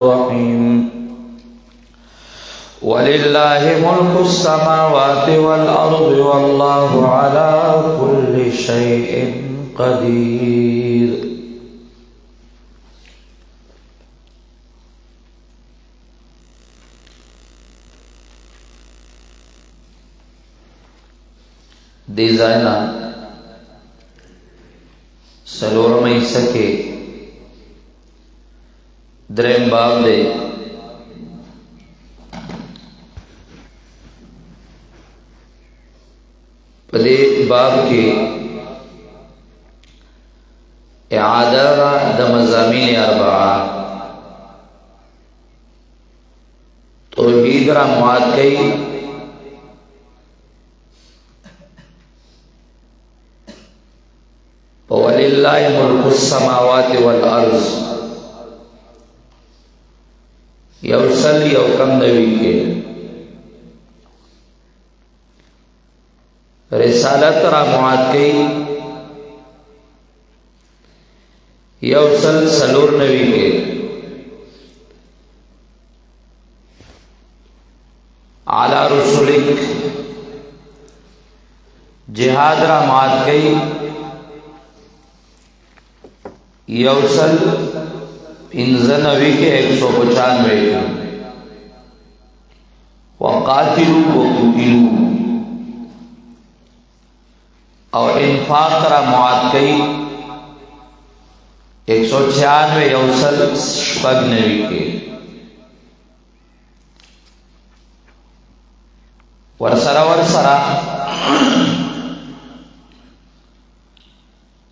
الرحيم ولله ملك السماوات والأرض والله على كل شيء قدير دیزائنا سلور مئیسا کے درم باب دے پدے باب کے اعادہ دا مضامین اربعہ توحید را مواد کئی وَلِلَّهِ مُلْكُ السَّمَاوَاتِ وَالْأَرْضِ یوصل یوکم نوی کے رسالت را معاد کئی یوصل سلور نوی کے اعلی رسولک جہاد را معاد کئی یوصل پنزنوی کے 195 وقاتلو وقتلو اور انفاق را معاد کئی 196 یوصل شپگنوی کے ورسرا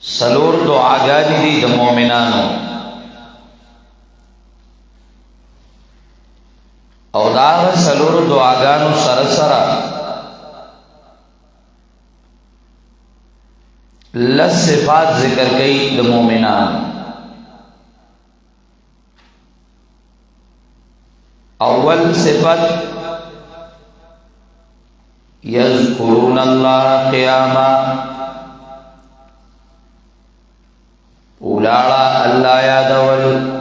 سلور دعاگانی دی دا مومنانو او داغ سلور دعاگانو سرسرا لس صفات ذکر گئی دا مومنان اول صفت یذکرون اللہ قیاما اولاڑا اللہ یادول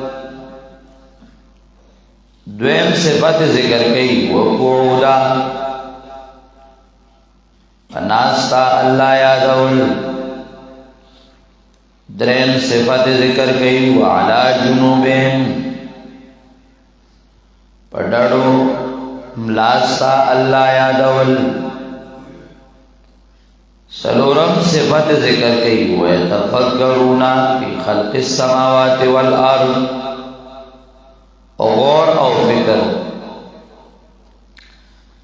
دویم صفت ذکر کئی وقعودا ناستا اللہ یادول دریم صفت ذکر کئی وعلا جنوبیم پڑڑو ملاستا اللہ یادول سلورم صفت ذکر کئی وَيَتَفَكَّرُونَ فِي خَلْقِ السَّمَاوَاتِ وَالْأَرْضِ غور او فکر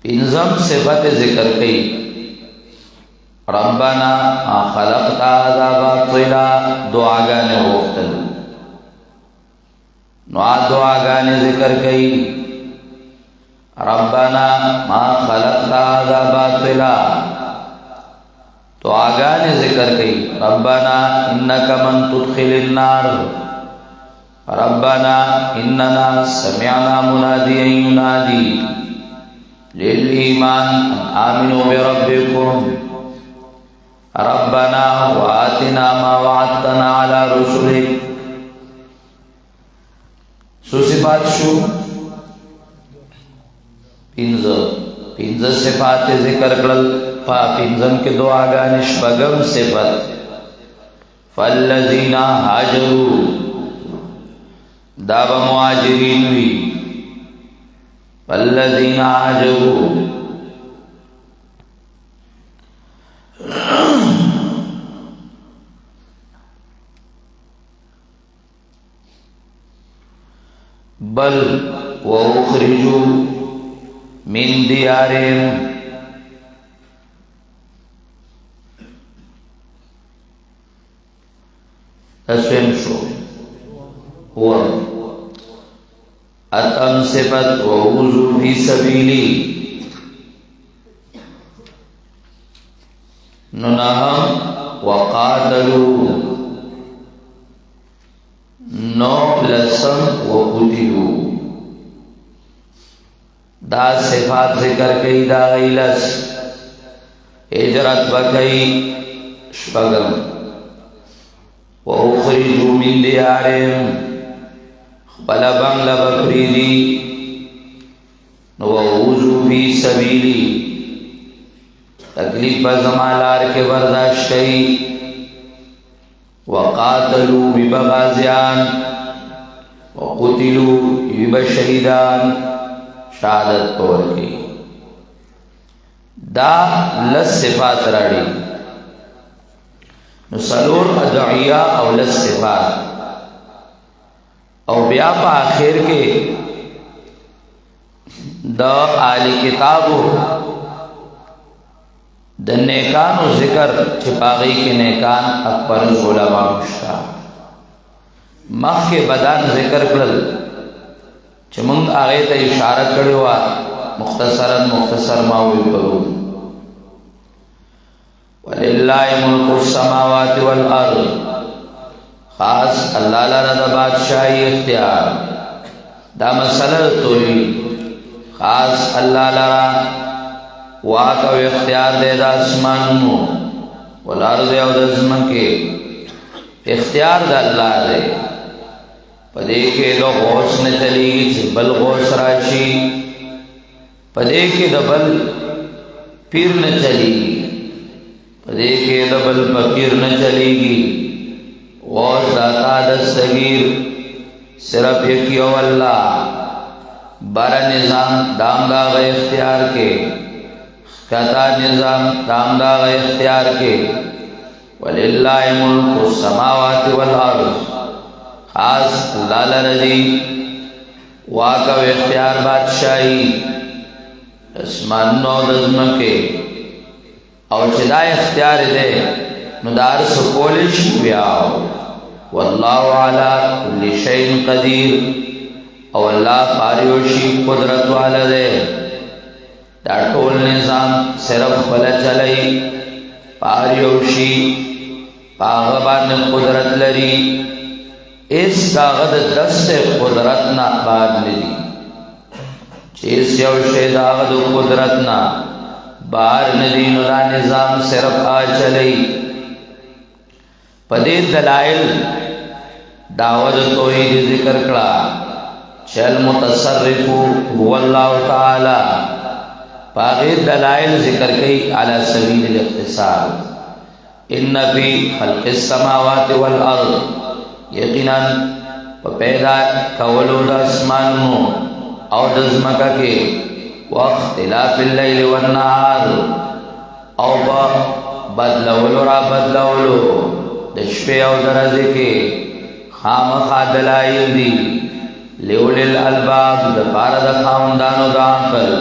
پنزم صفت ذکر کئی ربنا ما خلقت هذا باطلا دعاگان وقتل نوع دعاگان ذکر کئی ربنا ما خلقت هذا باطلا تو آگانے ذکر کئی ربنا انکا من تدخل النار ربنا اننا سمعنا منادیا ینادی للایمان ان آمنوا بربکم ربنا وآتنا ما وعدتنا على رسلک سو صفات شو پینز صفات ذکر کرل پنزم کے دو آگان شپگم صفت فالذین حاجروا داب مہاجرین ہوئی فالذین حاجروا بل واخرجوا من دیارهم اسویم شو ہوا اتم صفت وعوذو فی سبیلی ننہم وقاتلو نو لسم وقتلو دا صفات ذکر کئی دا غیلس ہجرت بکئی شپگم وَأُخْرِجُوا مِنْ دِيَارِهِمْ خپل بنگله بپریدی نو ووزو فی سبیلی تکلیف بزمالار کے برداشت کئی وقاتلو ببغازیان وقتلو بشہیدان شہادت پور کی دا لس صفات راڑی نسلور ادعیاء او لس صفات او بیا پا آخر کے دا آل کتابو دا نیکانو ذکر چھپاغی کے نیکان اکبر علماء مشتا مخ کے بدان ذکر کرل چمنگ آغی تا اشارت کروا مختصر ماوی کرو وَلِلَّهِ مُلْكُ السَّمَاوَاتِ وَالْأَرْضِ خاص اللہ لرد بادشاہی اختیار دا مسئلہ تولی خاص اللہ لرد واقع و اختیار دے دا اسمانو والارض او دزمن کے اختیار دا اللہ دے پدے کے دو غوث نے چلی گی چھ بل غوث راشی پدے کے دا بل پیر نے چلی گی پدے کے دا بل پیر نے چلی گی غوث داتا دستگیر صرف یکیو اللہ بارہ نظام دام داغ اختیار کے کتا نظام دام داغ اختیار کے وَلِلَّهِ مُلْكُ السَّمَاوَاتِ وَالْأَرْضِ خاص اللہ لردی واقع و اختیار بادشاہی اسمان نو دزم کے اور چدا اختیار دے ندار سکولش بیاو واللہ علی کل شیء قدیر او اللہ پاریوشی قدرت والا دے دا ټول نظام صرف بلا چلئی پاریوشی پاغبان قدرت لری اس داغد دست قدرتنا بار لری چیز یو شے داغد قدرتنا بار ندین دا نظام صرف آ چلئی پدی دلائل دعوت توحید ذکر کلا چل متصرفو هو اللہ تعالی باغی دلائل ذکر کئی علی سبیل الاختصار ان فی خلق السماوات والارض یقینا پیدا کولو دا اسمانو او دزمکا کے واختلاف اللیل والنہار او بدلولو را بدلولو دشپے او درزے کے خام خادلائل دی لیول الالباب دپار دا خاندانو دا عقل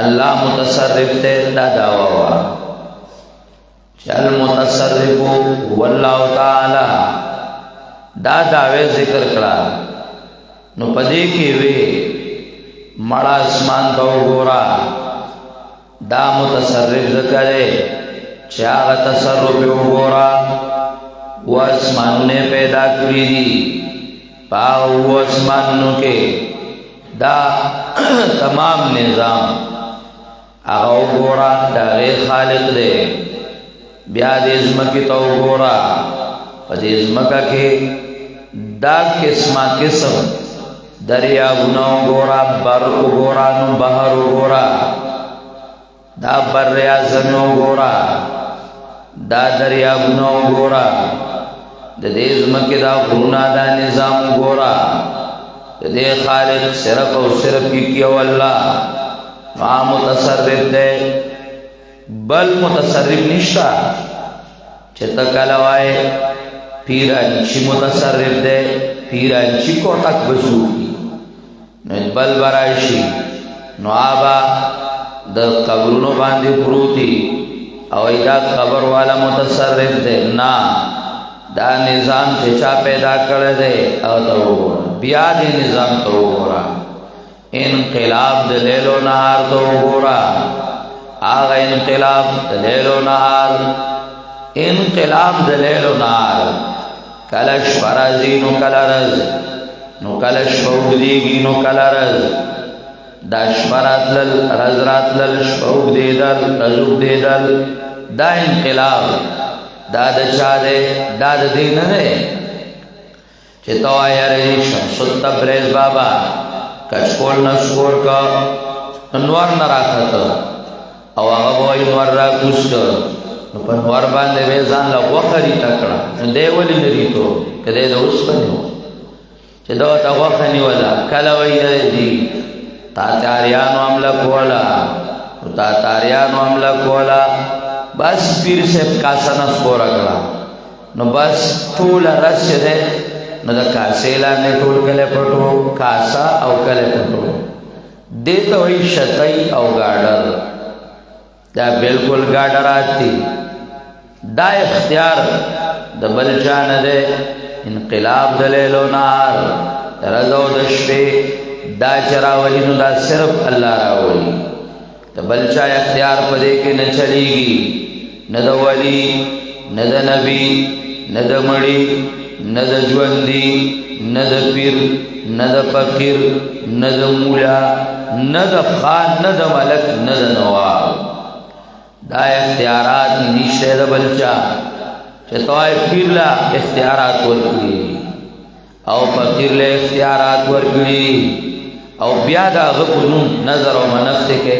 اللہ متصرف تے دا دعویٰ چل متصرفو واللہ تعالی دا دعوے ذکر کرا نو پدے کی وے مڑا اسمان تو گورا دا متصرف ذکرے چاہ تصرف گورا وہ اسمان نے پیدا کری دی پاو وہ اسمانوں کے دا تمام نظام آغاو گورا دا غیر خالق دے بیا دیزمکی تو گورا پا دیزمکا کے دا قسم دریابونو گورا برق گورا نو بحر گورا دا بر اعظمو گورا دا دریابونو گورا دا دیزمکی دا غرونا دا نظام گورا دے خالق صرف و صرف کی کیو اللہ وہاں متصرف دے بل متصرف نشتا چھتا کلوائے پیرانچی متصرف دے پیرانچی کو تک بزو کی نو بل برائشی نو آبا دا قبرونو باندی پروتی او ایدہ قبر والا متصرف دے نا دا نظام چچا پیدا کردے او تو بیا دی نظام تو گورا انقلاب دلیل و نهار تو گورا آغا انقلاب دلیل و نهار انقلاب دلیل و نهار کلش فرازی نو کلرز نو کلش فوق دیگی نو کلرز دا شفرات لل رزرات لل شفوق دیدل رزوق دیدل دا انقلاب دا د چا دی دا د دې نه دی چې ته وایې یاره شمس التبریز بابا کچکول نسکور کا نور نه راکته او هغه به وایي نور راکوز که نو په نور باندې به ځان له غوښه ریته کړه نو دی ولې نه ریتو که دی د اوسپنې و چې دا ورته غوښه نیوله کله وایي دي تاتاریانو حمله کوله نو تاتاریانو حمله کوله بس پیر صاحب کاسه نسکوره کړه نو بس ټوله رس چې دی نو د کاسې لاندې ټول کلی پټو کاسه او کلی پټو دې ته وایي شتی او ګاډر دا بالکل ګاډرات دي دا اختیار د بل چا نه دی انقلاب د لیل و نهار د ورځ او د شپې دا چې راولي نو دا صرف الله راولي د بل چا اختیار په دې کې نه چلیږي نه د ولی نه د نبی نه د مړي نه د ژوندي نه د پیر نه د فقیر نه د مولا نه د خان نه د ملک نه د نواب دا اختیارات نشته د بل چا چې توای پیر لا اختیارات ورکړي او فقیر له اختیارات ورکړي او بیا دا غو نظر او منښت کې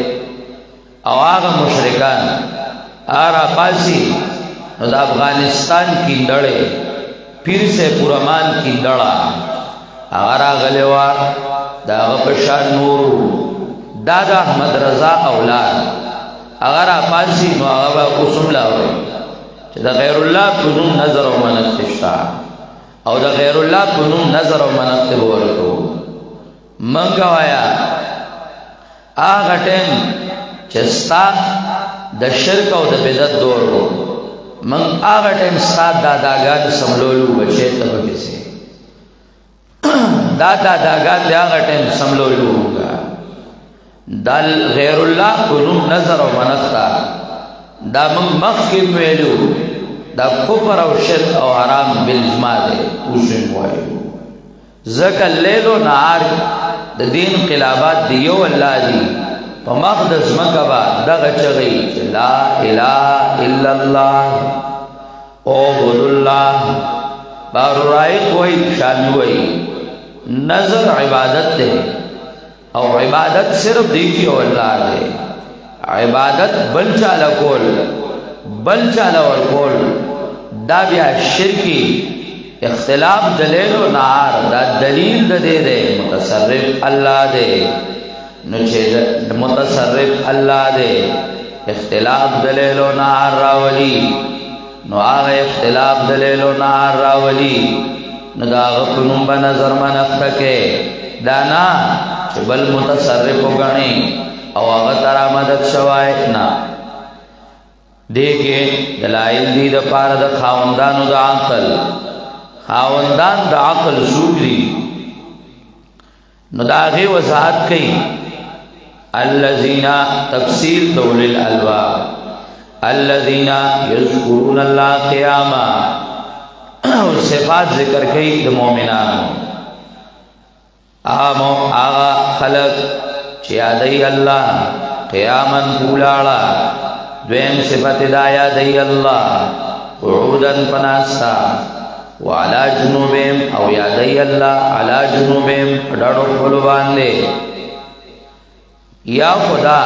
او هغه مشرکان آرا پاسی نو د افغانستان کیندړې پیر سے پورمان کیندړه هغه راغلی وه د هغه په شان نورو دا د احمد رضا اولاد هغه راپاڅي نو هغه به اوس هم لاوري چې د غیر الله په نوم نظر او منښت شته او د غیر الله په نوم نظر او منښت به ورکوو منګه وایه هغه ټیم چې ستا د شرک او د بدعت دور و من هغه ټیم ستا داداګان سملولو بچی ته پکې سي دا داداګان د هغه ټیم سملولو وګا دل غیر الله په نوم نظر او منښت دا من مخکې ویلو دا کفر او شرک او حرام بالاجماع دی اوس وایو ځکه لیل و نهار د دین انقلابات دی یو الله دی په مقدس مکه با دغه چغی چې لا اله الا الله اعبد الله بارورای کوئی شان وای نظر عبادت ده او عبادت صرف دی کی او الله ده عبادت بل چاله کول بل چاله ور کول دا بیا شرکی اختلاف دلیل و نهار دا دلیل د دې ده متصرف الله ده نو چې متصرف الله دی اختلاف دلیل و نهار راولي نو هغه اختلاف دلیل و نهار راولي نو دا هغه په نوم به نظر منښت کې دا نه چې بل متصرف وګڼي او هغه ته رامدد شوی نه دې کې دلایل دي د پاره د خاوندانو د عقل خاوندان د عقل څوک دي نو دا هغې وضاحت کوي الذين تفسير دول الالباب الذين يذكرون الله قياما صفات ذکر کئی د مومنانو آغا خلق چی یادی اللہ قیاما کولاڑا دویم صفت دا یادی اللہ قعودا پناستا وعلا جنوبیم او یادی اللہ علا جنوبیم ڈاڑو خلو باندے یا خدا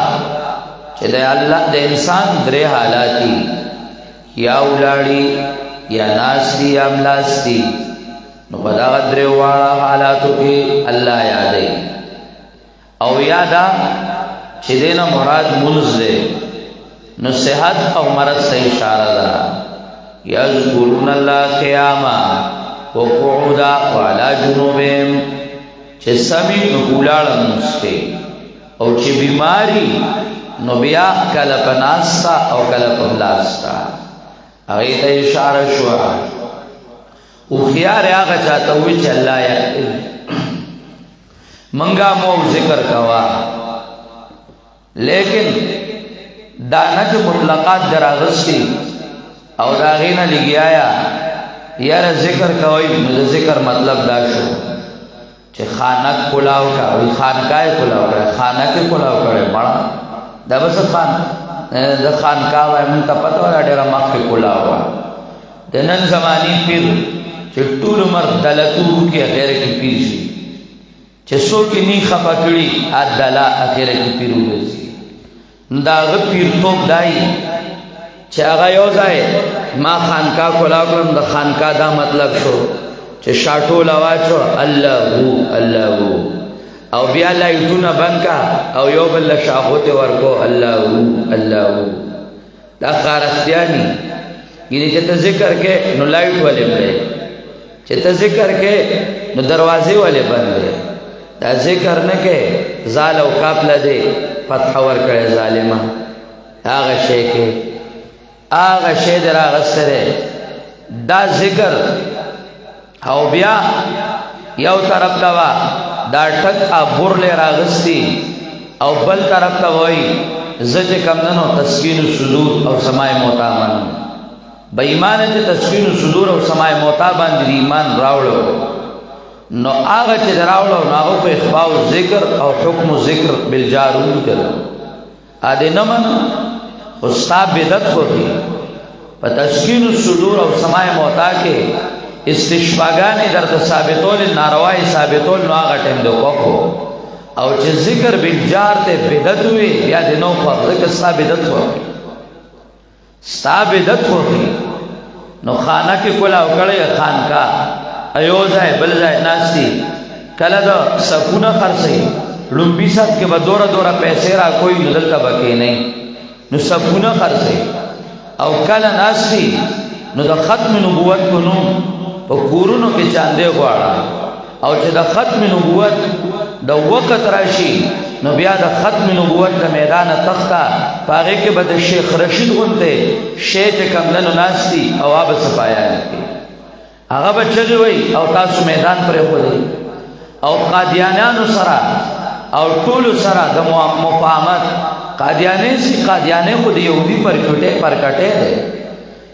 چې د الله د انسان درې حالاتی یا ولاړی یا ناستی یا ملاستی نو په دغه درې واړه حالاتو کې الله یادوي او یادا چې دینه مراد منځ دی نو صحت او مرض ته اشاره ده یذکرون الله قیاما وقعودا وعلى جنوبهم چې سمي نو ولاړه مسته او چې بیماری نو بیا کله پناستا او کله پملاستا هغه ته اشاره شو او خيار هغه چاته وی چې الله یا منګه مو ذکر کوا لیکن دا نه مطلقات دراغستی او دا غینه لګیایا یاره ذکر کوي نو ذکر مطلب دا شو چې خانک کلاو کا وی خانکای کلاو کا خانک کلاو کړي مړه دا بس خان د خانکا وای مون ته پته ولا ډیر مخ کلاو د نن زمانی پیر چې ټول عمر دلتو کې اخره کې پیر شي چې څوک نی خپه کړي ادلا اخره کې پیر وځي دا غ پیر توپ دای چې هغه یو ځای ما خانقاه کولا کوم د خانقاه دا مطلب شو چې شاټول واچو الله الله او بیا لایټونه بند کا او یو بل شاخوته ورکو الله الله دا خارختیانی یعنی چې ته ذکر کې نو لایټ ولې بلې چې ته ذکر کې نو دروازې ولې بندې دا ذکر نه کې زال او قافله دې فتح ور کړې ظالما هغه شی کې هغه شی دراغستره دا ذکر او بیا یو طرف ته وا دا ټک ابور له راغستی او بل طرف ته وای زجه کم نو تسکین الصدور او سماع موتامن به ایمان ته تسکین الصدور او سماع موتا باندې ایمان راوړو نو هغه چې راوړو نو هغه په اخفاء ذکر او حکم ذکر بالجارون کړو ا دې نمن استاد بدعت کوي په تسکین الصدور او سماع موتا کې استشفاګانې درته ثابتول ناروای ثابتول نو هغه ټیم دوکو او چې ذکر بالجار ته بدعت وي بیا د نو په ذکر ثابتت وو ثابتت وو نو خانه کې کولا وکړې خانقاه ایو ځای بل ځای ناشتي کله دا سکونه خرڅي لومبي صاحب کې به دورا پیسې را کوئی ندلته بکې نه نو سکونه خرڅي او کله ناشتي نو د ختم نبوت کو نو په کورونو کې چاندې غواړه او چې د ختم نبوت د وخت راشي نو بیا د ختم نبوت د میدان تخته پاره کې به د شیخ رشید غونته شیخ کمنو ناشتي او اب صفایان کې هغه بچي وي او تاسو میدان پرې ولې او قادیانانو سره او ټول سره د مفاهمت قادیانې سي قادیانې خو د يهودي پر کټه ده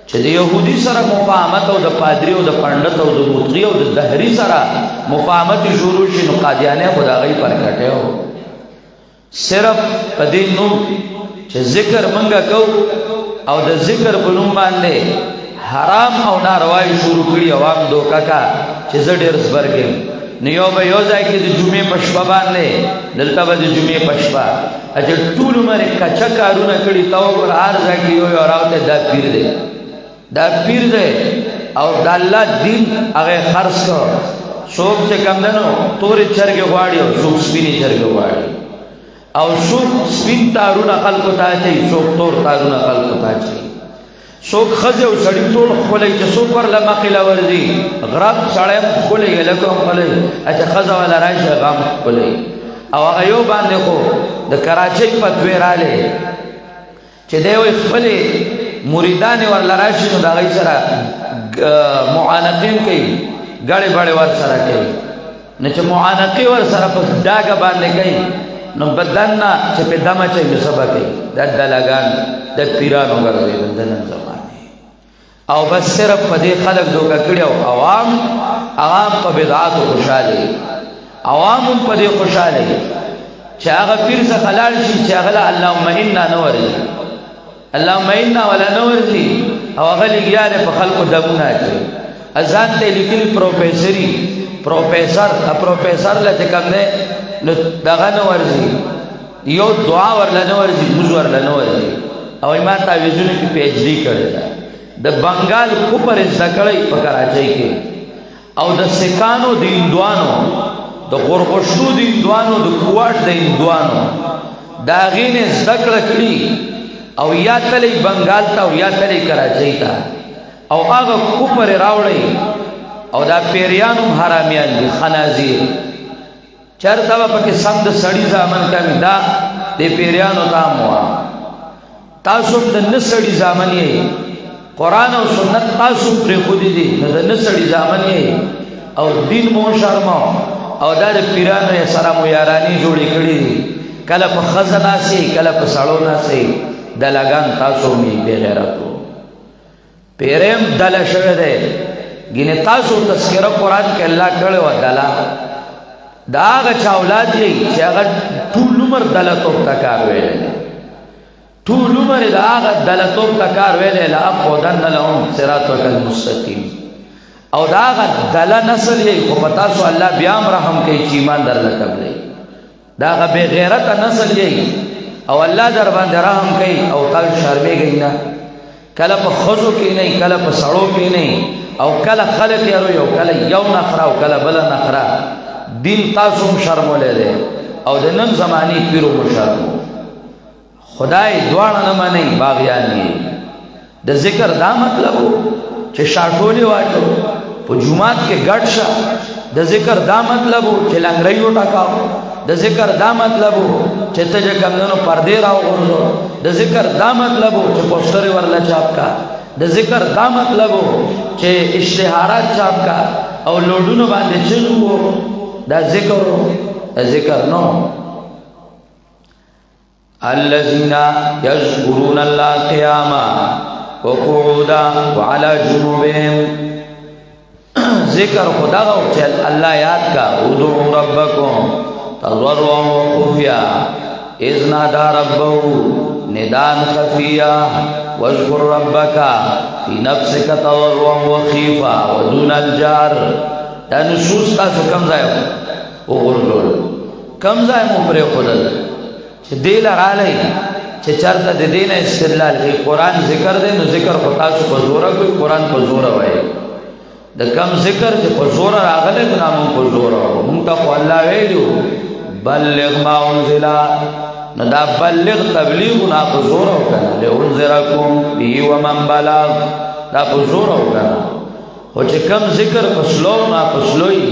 چې د يهودي سره مفاهمت او د پادری او د پندت او د مطغی او د دهری سره مفاهمت شروع شي نو قادیانې خدای پر کټه و صرف پدې نو چې ذکر منګه کو او د ذکر په نوم باندې حرام او ناروا شروع کړی عوام دوکا کا چې زړه رسبرګم نیو به یو ځای کې د جمعې پښپا باندې دلته به د جمعې پښپا اجه ټول عمر کچا کارونه کړی تا ور هر ځای کې یو راوته دا پیر دی دا پیر دی او د الله دین هغه خرڅ کو څوک چې کم دنو تورې چرګ غواړي او څوک سپینې چرګ غواړي او څوک سپین تارونه خلکو ته چي څوک تور تارونه خلکو ته چي څوک خزه او سړی ټول خولې چې څوک پر لمخله ورځي غرب سړی خولې لکه خولې اته خزه ولا راشه غم خولې او هغه یو باندې خو د کراچۍ په دویراله چې دوی خپلې مریدان ور لراشي نو دا غي سره معانقین کوي غړې بړې ور سره کوي نه چې معانقي ور سره په داګه باندې کوي نو بدن چې په دمه چې مسبه کوي د دلګان د پیرانو ګرځي بدن زمانه او بس صرف په دې خلق دوکا کړیو عوام په بدعات خوشاله عوام په دې خوشاله چې هغه پیر څخه خلال شي چې هغه اللهم انا نوري اللهم انا ولا نوري او هغه لګیاله په خلقو دمونه کوي اذان ته لیکل پروفیسور لته کوم نه نو دغه نو ورزي یو دعا ورل نه ورزي موږ ورل نه ورزي او ما تعویذونه کې پی ایچ ډی کړی د بنگال کوپر زکړی په کراچۍ کې او د سکانو د اندوانو د غورغشتو د اندوانو د کوواټ د اندوانو دا غینه زکړه کړی او یا تلی بنگال ته او یا تلی کراچۍ ته او هغه کوپر راوړی او دا پیریانو حرامیان دي خنازیر چرته په کې سم د سړی ځامن کمی دا د پیریانو تامو تاسو د نسړی ځامن یې قران او سنت تاسو پر خو دي د نسړی ځامن یې او دین مو شرمو او دا د پیرانو یې سره مو یارانی جوړی کړی کله په خزانه سي کله په سړو نه سي د لګان تاسو می به غیرتو پیرم دل شوه ده ګینه تاسو تذکرہ قران کې الله کړو دلا دا غا اولاد یې چې هغه ټول عمر دلته تکار ویل طول عمر دا آغا دلتوب تا کار ویلے لأقعدن لهم صراطک المستقیم او دا آغا دل نسل یی خو پتاسو اللہ بیام رحم کئی چی ایمان در لکبلی دا آغا بے غیرت نسل یی او اللہ در باند رحم کئی او تل شرمے گئی نا کل پا خزو کی نہیں کل پا سڑو کی نہیں او کل خلق یروی او کل یو نخرا او کل بلا نخرا دین تاسوم شرمو لے دے او دنن زمانی پیرو مشرمو خدای دواړه نه مني باغیان دي د ذکر دا مطلب چې شاټولې واچو په جمعات کې ګډ شه د ذکر دا مطلب چې لنګړی وټاکاو د ذکر دا مطلب چې ته چې کمنو پردې راو ورځو د ذکر دا مطلب چې پوسټر ورلا چاپ کا د ذکر دا مطلب چې اشتهارات چاپ کا او لوډونو باندې چلو دا ذکر نو الذين يذكرون الله قياما وقعودا وعلى جنوبهم ذکر خدا او چل اللہ یاد کا ادعوا ربکم تضرعا وخفیا اذ نادى ربه نداء خفیا واذكر ربك في نفسك تضرعا وخيفا ودون الجار دا نصوص تاسو کم ځای وګورئ کم ځای مو پرې خدل چې دیل رالی چې چرته د دین استدلال کوي قرآن ذکر دی نو ذکر خو تاسو په زوره کوي قرآن په زوره وایي د کم ذکر چې په زوره راغلی نو موږ په زوره وایو موږ ته خو الله ویلو بلغ ما انزل نو دا بلغ تبلیغ نه په زوره وکړه لانذرکم به ومن بلغ دا په زوره وکړه خو چې کم ذکر په سلو نه په سلوي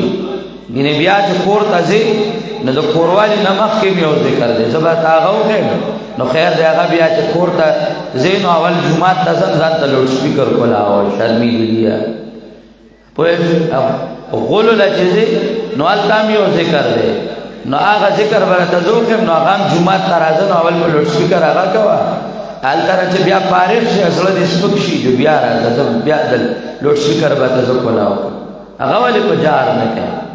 ګینه بیا چې کور ته ځي نو د کوروالی نمخ کې میو ذکر دی زبا تاغو نو خیر دی هغه بیا چې کور ته ځي نو اول جمعات ته ځان ته لوډ سپیکر کولا او شرمی دی په غولو لا چې نو التا میو ذکر دی نو هغه ذکر ورته ځوخم نو هغه جمعات ته راځي نو اول په لوډ سپیکر هغه کوا الته چې بیا پاره شي اصل دې سپک شي جو بیا راځي بیا د لوډ سپیکر به ته کولا هغه ولې په جار نه کوي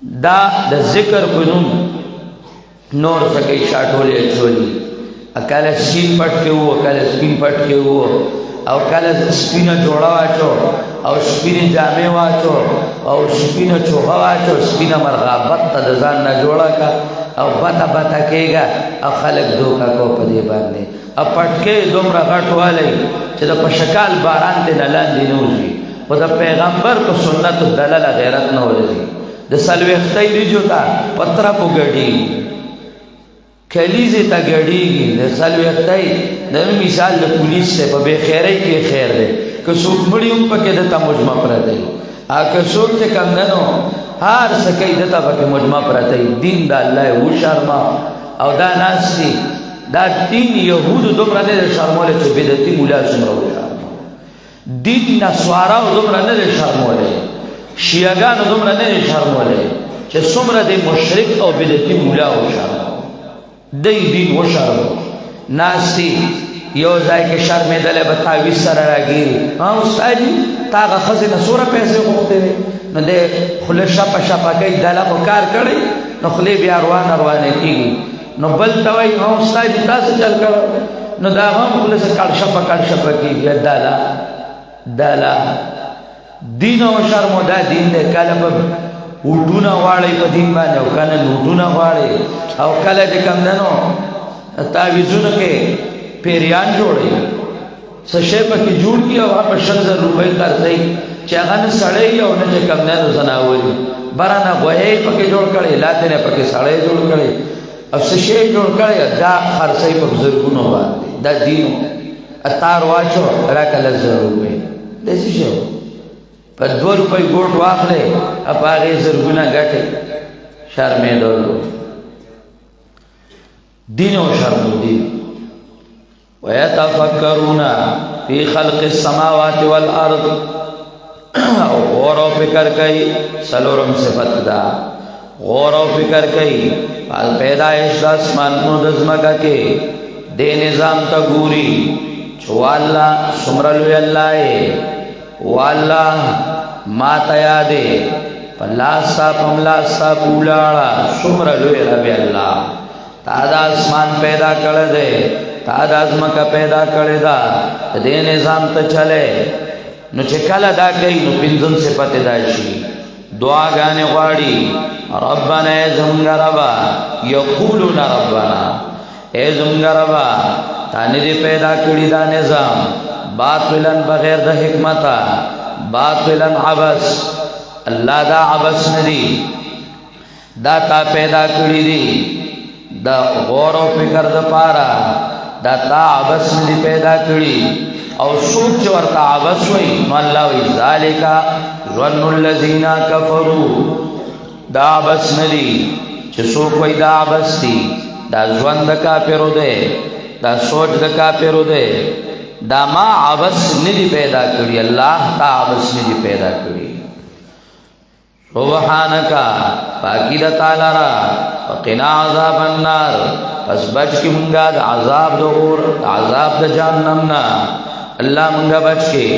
دا د ذکر پنوم نور سکی شاٹولی اچولی اکالا سپین پٹ کے ہو اکالا سپین پٹ کے ہو او کالا سپین جوڑا واچو او سپین جامع واچو او سپین چوخا واچو سپین مرغابت تا دزان نا جوڑا کا او بتا بتا کے گا او خلق دوکا کو پدے باندے او پٹ کے دوم را غٹ والی چه دا پشکال باران تے نلان دی نوزی و دا پیغمبر کو سنت دلال غیرت نوزی د سلوختی ریجو تا پترا پو گڑی کلیزی تا گڑی د سلوختی د مثال د پولیس تے پا بے خیری کے خیر دے که سوک مڑی ام پا که دتا مجمع پر دے آکه سوک تے کم دنو ہار سکی دتا پا که مجمع پر دے دین دا اللہ او شرما او دا ناس دی دا دین یهود دم رنے دے شرمولے چو بیدتی مولا سمرو شرما دین نسوارا دم رنے دے شرمولے شیعگانو دومره نه شرمولی چې څومره د مشرک او بدعتي مولا وشرمو دی دین وشرمو ناستی یو ځای کې شرمېدلی به تعویض سره راګیري استادي تا هغه ښځې نه څومره پیسې غوښتې وې نو دی خوله شپه شپه کوي دله خو کار کړی نو خولې بیا روانه کېږي نو بل ته وایي استادي تاسو چل کړی نو دا هم خوله سه کړ شپه کېږي دله دین او شرم دا دین دے کله په وډونه واړی په دین باندې او کله نوټونه واړی او کله د کم دنو تعویذونه کې پیریان جوړي څه شی په کې جوړ کی او په 6000 روپۍ قرضې چې هغه نه سړی او نه کم دنو زناوري برانه غوي په کې جوړ کړي لاته نه په کې سړی جوړ کړي او څه شی جوړ کړي دا خرڅې په بزرګونو باندې دا دین اتار واچو راکله ضروري د څه شی په 2 روپۍ ګوټ واخلې اپ هغه زرګونه ګټه شرمې دولو دین او شرم دین ويتفکرون فی خلق السماوات والارض او غور او فکر کوي سلورم صفت دا غور او فکر کوي پیدائش د اسمانونو د ځمکه کې د نظام ته ګوري چې الله سمرلو الله والله ما تیا دے پلاستا پملاستا پولاڑا سمر لوی ربی اللہ تا دا اسمان پیدا کر دے تا د ازمکه پیدا کړی دا دې نظام ته چلے نو چې کله دا کوي نو پنځم صفت دا شي دعاګانې غواړي ربنا زمونږ ربا یقولون ربنا زمونږ ربا تا نه دې پیدا کړی دا نظام باطلا بغیر د حکمتا باطلا عبس الله دا عبس ندی دا تا پیدا کړی دی دا غور او فکر د پارا دا تا عبس ندی پیدا کړی او سوچ ورته عبس وای نو الله وی ذالک ظن الذین کفروا دا عبس ندی چې سوچ وای دا عبس دی دا ژوند د کافرو دی دا سوچ د کافرو دی دا ما عبس ندی پیدا کړی الله تا عبس ندی پیدا کړی سبحانک پاکی د تعالی را وقنا عذاب النار پس بچ کی مونږه د عذاب د اور عذاب د جهنم نه الله مونږه بچ کی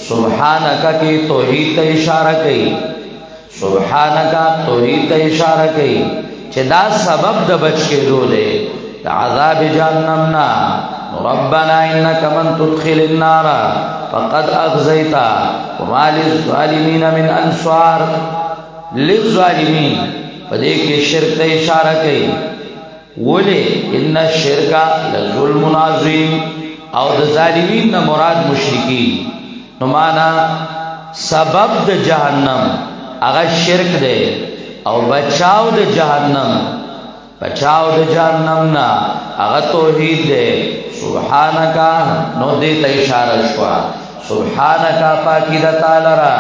سبحانک کی توحید ته اشاره کوي سبحانک توحید ته اشاره کوي چې دا سبب د بچ کېدو دی د عذاب جهنم نه ربنا انك من تدخل النار فقد اخزيتا وما للظالمين من انصار للظالمین پدې کې شرک ته اشاره کوي ولې ان الشرک لظلم عظیم او د ظالمین نه مراد مشرکین نو معنا سبب د جهنم هغه شرک دی او بچاو د جهنم نه هغه توحید دی سبحانک نو دې ته اشاره شو سبحانک پاکی د تعالی را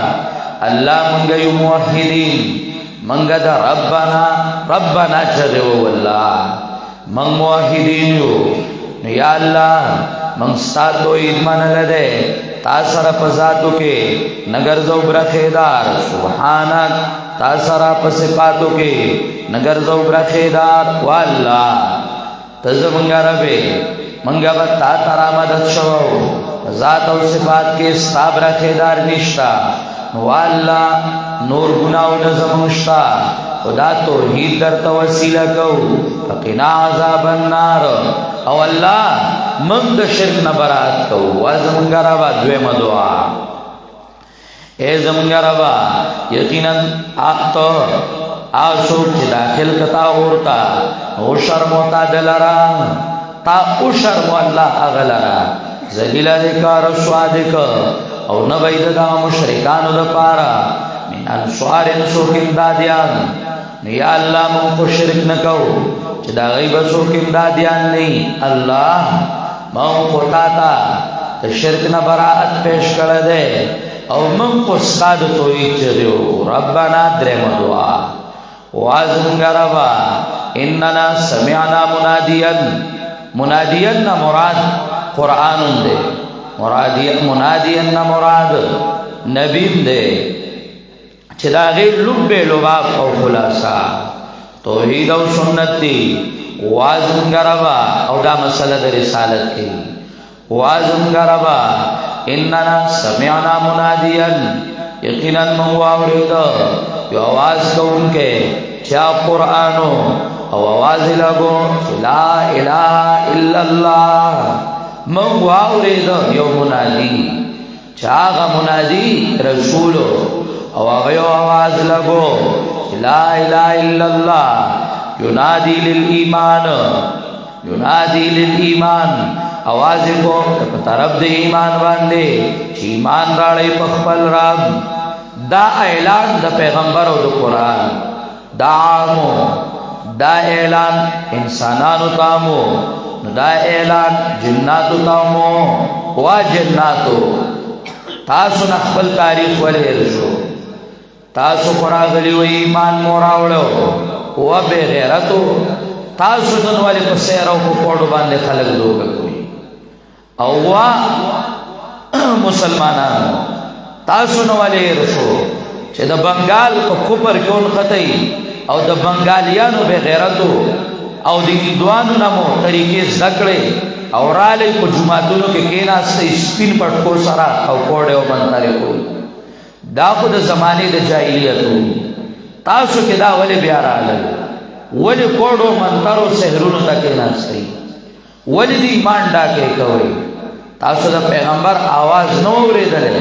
الله منگا یو موحدین منگا دا ربنا چده والله منگ موحدین یو یا اللہ منگ ستا توحید من لده تا سر پزاتو کے نگر زو برخیدار سبحانک تا سر پسپاتو کے نگر زو برخیدار والله تز منگا ربے منگا بتا ترا مدد شو ذات و صفات کے ستا برخیدار نشتا والله نور گناو نزمشتا خدا توحید در توسیلہ کو فقنا عذاب النار او الله من د شرک نه برات کو وازمنګ ربا دوی مدعا اے زمنګ ربا یقینا اته آسو چې داخل کتا ورتا او شرم تا دلرا تا او شرم الله اغلرا ذلیل ذکر سوادک او نبید دا مشرکانو دا پارا من انصار سوک امدادیان یا اللہ من کو شرک نکو چی دا غیب سوک امدادیان نہیں اللہ من کو تاتا دا شرک نبراعت پیش کردے او من کو استاد توحید چدیو ربنا درم دعا وازمگ ربا اننا سمعنا منادین مراد قرآن دے منادین مراد نبیم دے چدا غیر لبے لباب او خلاصا توحید او سنت دی وازم گربا او دا مسئلہ دا رسالت کی وازم گربا اننا سمعنا منادین یقینا منواورد یو آواز کون کے چا قرآنو او آواز لگو لا الہ الا اللہ من واورید یو منادی چاغا منادی رسولو او اغیو آواز لگو لا الہ الا اللہ ینادی للایمان آواز کو طرف دے ایمان باندے چی ایمان راڑی پخپل رب دا اعلان دا پیغمبر و دا قرآن دا عامو دا اعلان انسانانو تامو دا اعلان جناتو تامو و جناتو تاسو نخبل تاریخ ولی ارشو تاسو قراغلی و ایمان موراولو و بے غیرتو تاسو دن والی پسیرو کو پوڑو باندے خلق دوگا کوئی او و مسلمانانو تاسو نوالی ارشو چه دا بنگال پا کپر کیون خطئی او دا بنگالیانو بے غیرتو او د هندوانو نمو طریقې زکړې او رالی په جماعتونو کې کېناسته سپین پټکو سره او کوډه او منترې کوي دا خو د زمانې د جاهلیت تاسو کې دا ولې بیا راغلی ولې کوډو منترو سحرونو ته کېناستئ ولی دی ایمان ډاکې کوي تاسو د پیغمبر आवाज نو اورېدلې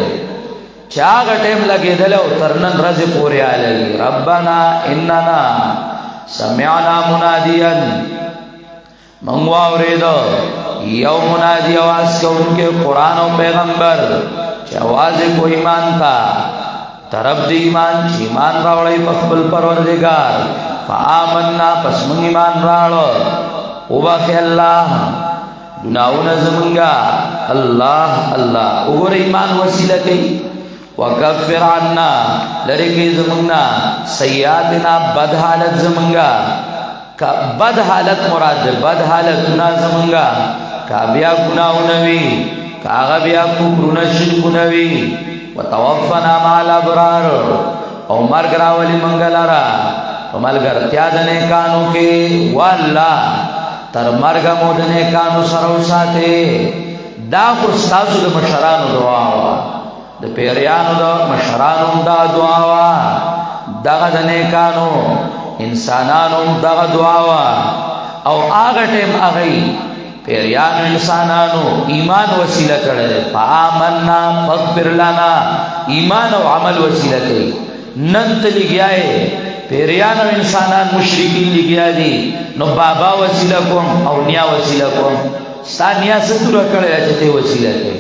چې هغه ټیم لګېدل او تر نن ورځې پورې آلي ربنا اننا سمعنا مناديا من واورېدو یو منادي आवाज کوونکې قرآن او پیغمبر چې आवाज کو ایمان تا طرف دی ایمان چې ایمان راوړی په خپل پروردگار فآمنا پس من ایمان راوړو او باقی الله گناہونا زمنگا اللہ اللہ اگر ایمان وسیلہ کئی وکفر عنا لرکی زمنگنا سیئاتنا بد حالت زمنگا بد حالت مراد بد حالت گناہ زمنگا کابیا گناہونوی کاغبیا کبرون شرکونوی وتوفنا مع الابرار او مرگ راولی منگلارا وملگر تیادنے کانو کے واللہ تر مرگ مودنے کانو سرو ساتے دا خستازو دا مشرانو دعاوا دا پیریانو دا مشرانو دا دعاوا دا دنے کانو انسانانو دا دعاوا او آغا ٹیم آغی پیریانو انسانانو ایمان وسیلہ کرے فآمنا فاغفر لنا ایمان و عمل وسیلہ کئی ننت لگیائے پیریان و انسانان مشرکین لگیا دی نو بابا وسیلہ کوم او نیا وسیلہ کوم ستا نیا ستورا کڑے اچھتے وسیلہ کے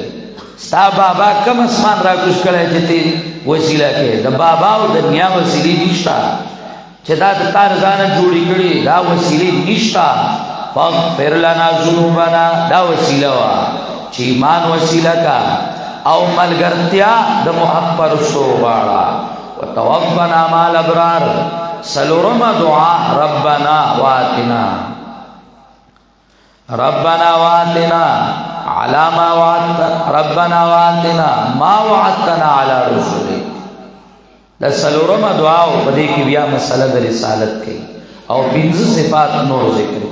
ستا بابا کم اسمان را کچھ کڑے اچھتے وسیلہ کے دا بابا و دا نیا وسیلی نشتا چھتا دا تارزانا جوڑی کڑی دا وسیلی نشتا فاغفر لنا ذنوبنا دا وسیلہ وا چی ایمان وسیلہ کا او ملگرتیا دا محق پرستو باڑا وتوفنا مع الابرار سلورم دعا ربنا واتنا على ما وعدتنا ربنا واتنا ما وعدتنا على رسولك دا سلورم دعا او پدې کې بیا مسله د رسالت کې او 15 صفات نور ذکر